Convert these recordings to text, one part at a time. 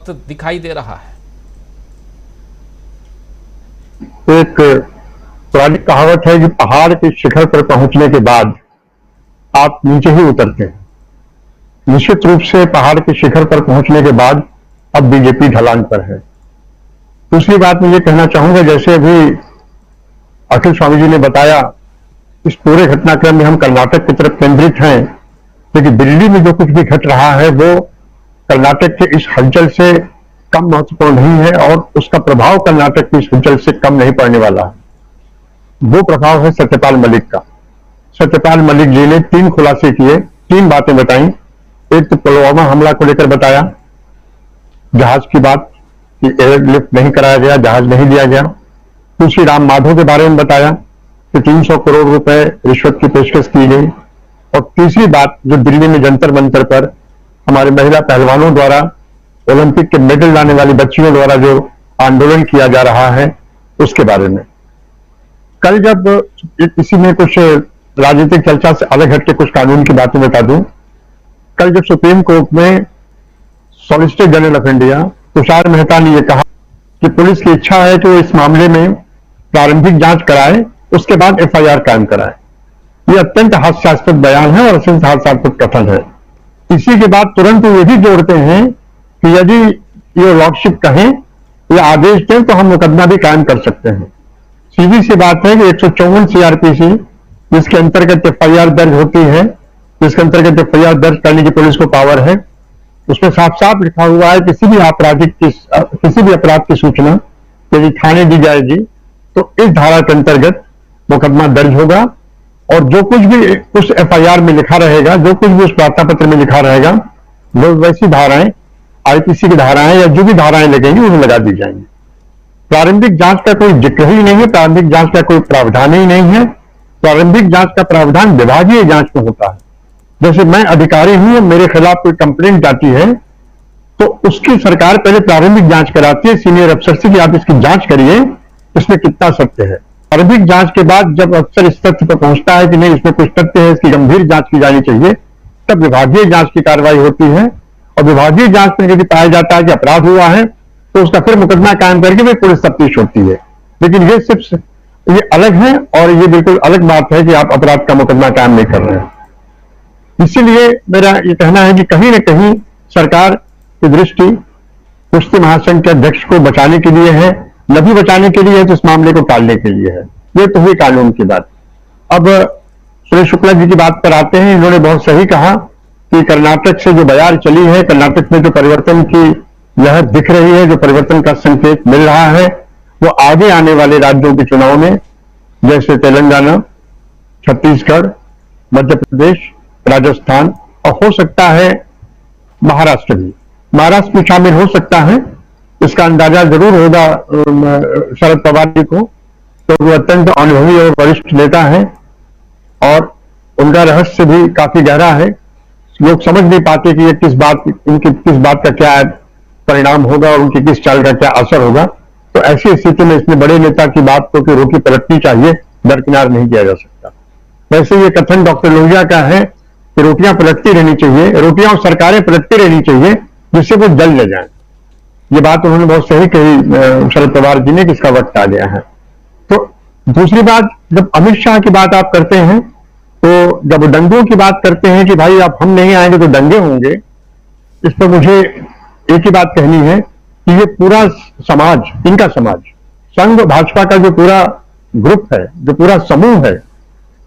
दिखाई दे रहा है। एक पुरानी कहावत है कि पहाड़ के शिखर पर पहुंचने के बाद आप नीचे ही उतरते हैं। निश्चित रूप से पहाड़ के शिखर पर पहुंचने के बाद अब बीजेपी ढलान पर है। दूसरी बात मैं ये कहना चाहूंगा, जैसे अभी अखिल स्वामी जी ने बताया, इस पूरे घटनाक्रम में हम कर्नाटक की तरफ केंद्रित हैं, लेकिन दिल्ली में जो कुछ भी घट रहा है वो कर्नाटक के इस हलचल से कम महत्वपूर्ण नहीं है और उसका प्रभाव कर्नाटक की इस हलचल से कम नहीं पड़ने वाला है। वो प्रभाव है सत्यपाल मलिक का। सत्यपाल मलिक जी ने 3 खुलासे किए, 3 बातें बताई। एक तो पुलवामा हमला को लेकर बताया, जहाज की बात कि एयरलिफ्ट नहीं कराया गया, जहाज नहीं दिया गया। दूसरी राम माधव के बारे में बताया कि 300 करोड़ रुपए रिश्वत की पेशकश की गई। और तीसरी बात जो दिल्ली में जंतर मंतर पर हमारे महिला पहलवानों द्वारा ओलंपिक के मेडल लाने वाली बच्चियों द्वारा जो आंदोलन किया जा रहा है उसके बारे में। कल जब इसी में कुछ राजनीतिक चर्चा से अलग हटके कुछ कानून की बातें बता दूं, कल जब सुप्रीम कोर्ट में solicitor general of India Tushar Mehta ने यह कहा कि पुलिस की इच्छा है कि वो इस मामले में प्रारंभिक जांच कराए, उसके बाद एफआईआर कायम कराए। यह अत्यंत हास्यास्पद बयान है और अत्यंत हास्यास्पद कथन है। इसी के बाद तुरंत वो ये भी जोड़ते हैं कि यदि ये लॉर्डशिप कहें या आदेश दें तो हम मुकदमा भी कायम कर सकते हैं। सीधी सी बात है कि 154 सीआरपीसी जिसके अंतर्गत एफआईआर दर्ज होती है, जिसके अंतर्गत एफआईआर दर्ज करने की पुलिस को पावर है, उसमें साफ साफ लिखा हुआ है किसी भी अपराध की सूचना यदि थाने दी जाएगी तो इस धारा के अंतर्गत मुकदमा दर्ज होगा और जो कुछ भी उस एफआईआर में लिखा रहेगा, जो कुछ भी उस वार्ता पत्र में लिखा रहेगा, वो वैसी धाराएं आईपीसी की धाराएं या जो भी धाराएं लगेंगी उन्हें लगा दी जाएंगी। प्रारंभिक जांच का कोई जिक्र ही नहीं है, प्रारंभिक जांच का कोई प्रावधान ही नहीं है। प्रारंभिक जांच का प्रावधान विभागीय जांच में होता है। जैसे मैं अधिकारी हूं और मेरे खिलाफ कोई कंप्लेंट जाती है तो उसकी सरकार पहले प्रारंभिक जांच कराती है सीनियर अफसर से कि आप इसकी जांच करिए, इसमें कितना सत्य है। प्रारंभिक जांच के बाद जब अफसर इस तथ्य पर पहुंचता है कि नहीं इसमें कुछ तथ्य है, इसकी गंभीर जांच की जानी चाहिए, तब विभागीय जांच की कार्रवाई होती है। और विभागीय जांच में यदि पाया जाता है कि अपराध हुआ है तो उसका फिर मुकदमा कायम करके फिर पुलिस तफ्तीश होती है। लेकिन ये अलग है और ये बिल्कुल अलग बात है कि आप अपराध का मुकदमा कायम नहीं कर रहे हैं। इसीलिए मेरा ये कहना है कि कहीं न कहीं सरकार की दृष्टि कुश्ती महासंघ के अध्यक्ष को बचाने के लिए है, न भी बचाने के लिए है तो इस मामले को टालने के लिए है। ये तो हुई कानून की बात। अब सुरेश शुक्ला जी की बात पर आते हैं। इन्होंने बहुत सही कहा कि कर्नाटक से जो बयार चली है, कर्नाटक में जो परिवर्तन की लहर दिख रही है, जो परिवर्तन का संकेत मिल रहा है, वो आगे आने वाले राज्यों के चुनाव में जैसे तेलंगाना, छत्तीसगढ़, मध्य प्रदेश, राजस्थान और हो सकता है महाराष्ट्र भी, महाराष्ट्र में शामिल हो सकता है। इसका अंदाजा जरूर होगा शरद पवार जी को, तो वो अत्यंत अनुभवी और वरिष्ठ नेता हैं और उनका रहस्य भी काफी गहरा है। लोग समझ नहीं पाते कि ये इनकी किस बात का क्या परिणाम होगा और उनकी किस चाल का क्या असर होगा। तो ऐसी स्थिति में इसमें बड़े नेता की बात को कि रोटी पलटनी चाहिए, दरकिनार नहीं किया जा सकता। वैसे ये कथन डॉक्टर लोहिया का है कि रोटियां पलटती रहनी चाहिए, रोटियां और सरकारें पलटती रहनी चाहिए जिससे वो जल ले जाए। ये बात उन्होंने बहुत सही कही शरद पवार जी ने कि इसका वक्त आ गया है। तो दूसरी बात, जब अमित शाह की बात आप करते हैं तो जब दंगों की बात करते हैं कि भाई आप हम नहीं आएंगे तो दंगे होंगे, इस पर मुझे एक ही बात कहनी है कि ये पूरा समाज, इनका समाज, संघ भाजपा का जो पूरा ग्रुप है, जो पूरा समूह है,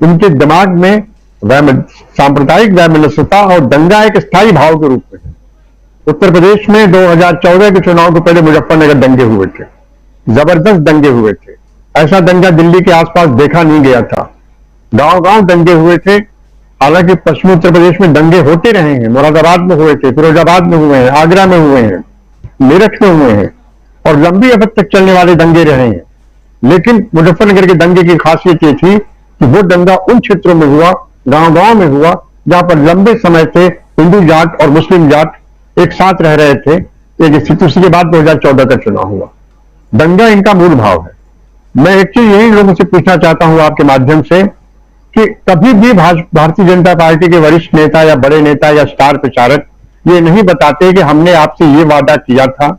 इनके दिमाग में सांप्रदायिक वैमनस्यता और दंगा एक स्थायी भाव के रूप में है। उत्तर प्रदेश में 2014 के चुनाव के पहले मुजफ्फरनगर दंगे हुए थे, जबरदस्त दंगे हुए थे। ऐसा दंगा दिल्ली के आसपास देखा नहीं गया था। गांव गांव दंगे हुए थे। हालांकि पश्चिमी उत्तर प्रदेश में दंगे होते रहे हैं, मुरादाबाद में हुए थे, फिरोजाबाद में हुए हैं, आगरा में हुए हैं, मेरठ में हुए हैं और लंबी अवधि तक चलने वाले दंगे रहे हैं। लेकिन मुजफ्फरनगर के दंगे की खासियत ये थी कि वो दंगा उन क्षेत्रों में हुआ, गांव गांव में हुआ, जहां पर लंबे समय से हिंदू जाट और मुस्लिम जाट एक साथ रह रहे थे। एक स्थिति, उसके बाद 2014 का चुनाव हुआ। दंगा इनका मूल भाव है। मैं एक चीज यही लोगों से पूछना चाहता हूं आपके माध्यम से कि कभी भी भारतीय जनता पार्टी के वरिष्ठ नेता या बड़े नेता या स्टार प्रचारक ये नहीं बताते कि हमने आपसे ये वादा किया था,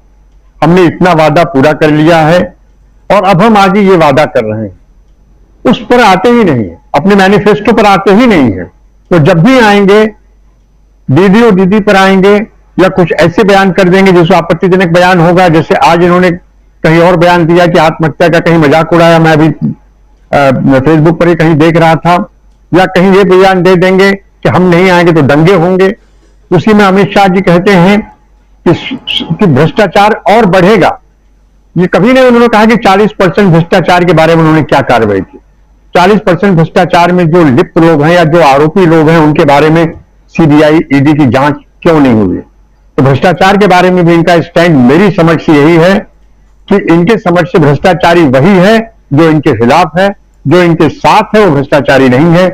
हमने इतना वादा पूरा कर लिया है और अब हम आगे ये वादा कर रहे हैं, उस पर आते ही नहीं है, अपने मैनिफेस्टो पर आते ही नहीं है। तो जब भी आएंगे दीदी और दीदी पर आएंगे या कुछ ऐसे बयान कर देंगे जिसमें आपत्तिजनक बयान होगा, जैसे आज इन्होंने कहीं और बयान दिया कि आत्महत्या का कहीं मजाक उड़ाया, मैं अभी फेसबुक पर ही कहीं देख रहा था, या कहीं ये बयान दे देंगे कि हम नहीं आएंगे तो दंगे होंगे। उसी में अमित शाह जी कहते हैं कि भ्रष्टाचार और बढ़ेगा। ये कभी नहीं उन्होंने कहा कि 40% भ्रष्टाचार के बारे में उन्होंने क्या कार्रवाई की। 40% भ्रष्टाचार में जो लिप्त लोग हैं या जो आरोपी लोग हैं उनके बारे में सीबीआई ईडी की जांच क्यों नहीं हुई। तो भ्रष्टाचार के बारे में भी इनका स्टैंड मेरी समझ से यही है कि इनके समझ से भ्रष्टाचारी वही है जो इनके खिलाफ है, जो इनके साथ है वो भ्रष्टाचारी नहीं है।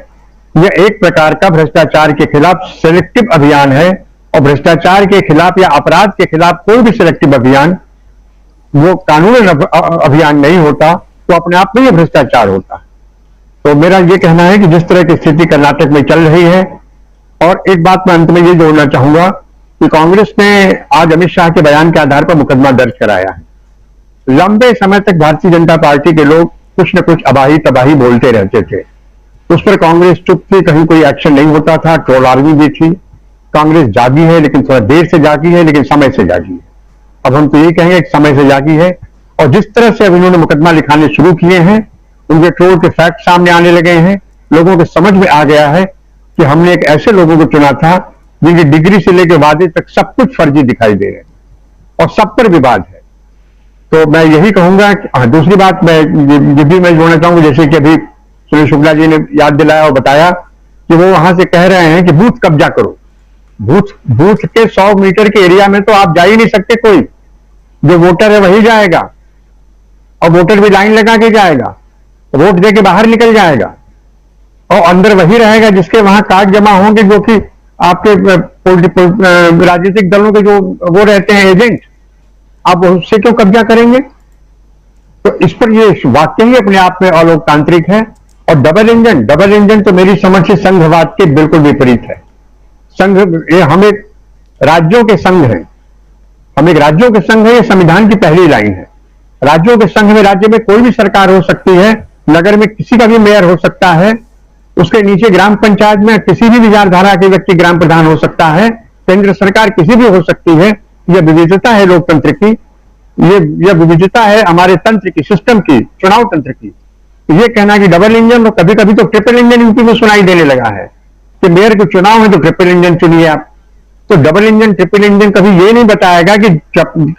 यह एक प्रकार का भ्रष्टाचार के खिलाफ सिलेक्टिव अभियान है, और भ्रष्टाचार के खिलाफ या अपराध के खिलाफ कोई भी सिलेक्टिव अभियान वो कानूनी अभियान नहीं होता, तो अपने आप में यह भ्रष्टाचार होता है। तो मेरा यह कहना है कि जिस तरह की स्थिति कर्नाटक में चल रही है, और एक बात मैं अंत में ये जोड़ना चाहूंगा कि कांग्रेस ने आज अमित शाह के बयान के आधार पर मुकदमा दर्ज कराया है। लंबे समय तक भारतीय जनता पार्टी के लोग कुछ न कुछ अबाही तबाही बोलते रहते थे, उस पर कांग्रेस चुप थी, कहीं कोई एक्शन नहीं होता था, ट्रोल आर्मी भी थी। कांग्रेस जागी है, लेकिन थोड़ा देर से जागी है, लेकिन समय से जागी है। अब हम तो ये कहेंगे कि समय से जागी है, और जिस तरह से अब इन्होंने मुकदमा लिखाने शुरू किए हैं, उनके ट्रोल के फैक्ट सामने आने लगे हैं, लोगों के समझ में आ गया है कि हमने एक ऐसे लोगों को चुना था जिनकी डिग्री से लेकर वादे तक सब कुछ फर्जी दिखाई दे रहे हैं और सब पर विवाद है। तो मैं यही कहूंगा कि दूसरी बात मैं ये भी मैं जोड़ना चाहूंगा, जैसे कि अभी सुनील शुक्ला जी ने याद दिलाया और बताया कि वो वहां से कह रहे हैं कि बूथ कब्जा करो। बूथ के 100 मीटर के एरिया में तो आप जा ही नहीं सकते, कोई जो वोटर है वही जाएगा, और वोटर भी लाइन लगा के जाएगा, वोट दे के बाहर निकल जाएगा, और अंदर वही रहेगा जिसके वहां कार्ड जमा होंगे, जो कि आपके राजनीतिक दलों के जो वो रहते हैं एजेंट। आप उससे क्यों कब्जा करेंगे? तो इस पर ये वाक्य ही अपने आप में अलोकतांत्रिक है। और डबल इंजन तो मेरी समझ से संघवाद के बिल्कुल विपरीत है। हम एक राज्यों के संघ हैं, हम एक राज्यों के संघ है, ये संविधान की पहली लाइन है। राज्यों के संघ में राज्य में कोई भी सरकार हो सकती है, नगर में किसी का भी मेयर हो सकता है, उसके नीचे ग्राम पंचायत में किसी भी विचारधारा के व्यक्ति ग्राम प्रधान हो सकता है, केंद्र सरकार किसी भी हो सकती है। यह विविधता है लोकतंत्र की, यह विविधता है हमारे तंत्र की, सिस्टम की, चुनाव तंत्र की। ये कहना कि डबल इंजन, और कभी कभी तो ट्रिपल इंजन यूपी में सुनाई देने लगा है कि मेयर के चुनाव है तो ट्रिपल इंजन चुनिए आप। तो डबल इंजन ट्रिपल इंजन कभी ये नहीं बताएगा कि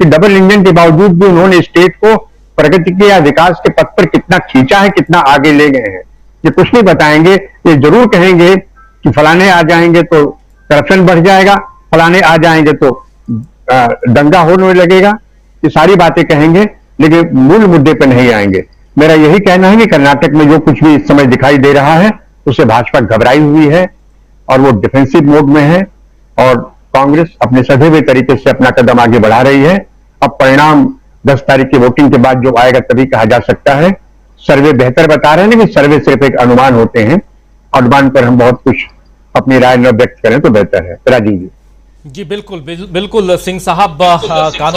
डबल इंजन के बावजूद भी उन्होंने स्टेट को प्रगति के या विकास के पथ पर कितना खींचा है, कितना आगे ले गए हैं। ये कुछ नहीं बताएंगे। ये जरूर कहेंगे कि फलाने आ जाएंगे तो करप्शन बढ़ जाएगा, फलाने आ जाएंगे तो दंगा होने लगेगा, ये सारी बातें कहेंगे, लेकिन मूल मुद्दे पर नहीं आएंगे। मेरा यही कहना है कि कर्नाटक में जो कुछ भी इस समय दिखाई दे रहा है उससे भाजपा घबराई हुई है और वो डिफेंसिव मोड में है, और कांग्रेस अपने सधे हुए तरीके से अपना कदम आगे बढ़ा रही है। अब परिणाम 10 तारीख की वोटिंग के बाद जो आएगा तभी कहा जा सकता है। सर्वे बेहतर बता रहे हैं, लेकिन सर्वे सिर्फ एक अनुमान होते हैं, अनुमान पर हम बहुत कुछ अपनी राय न व्यक्त करें तो बेहतर है। राजीव जी। जी बिल्कुल बिल्कुल सिंह साहब,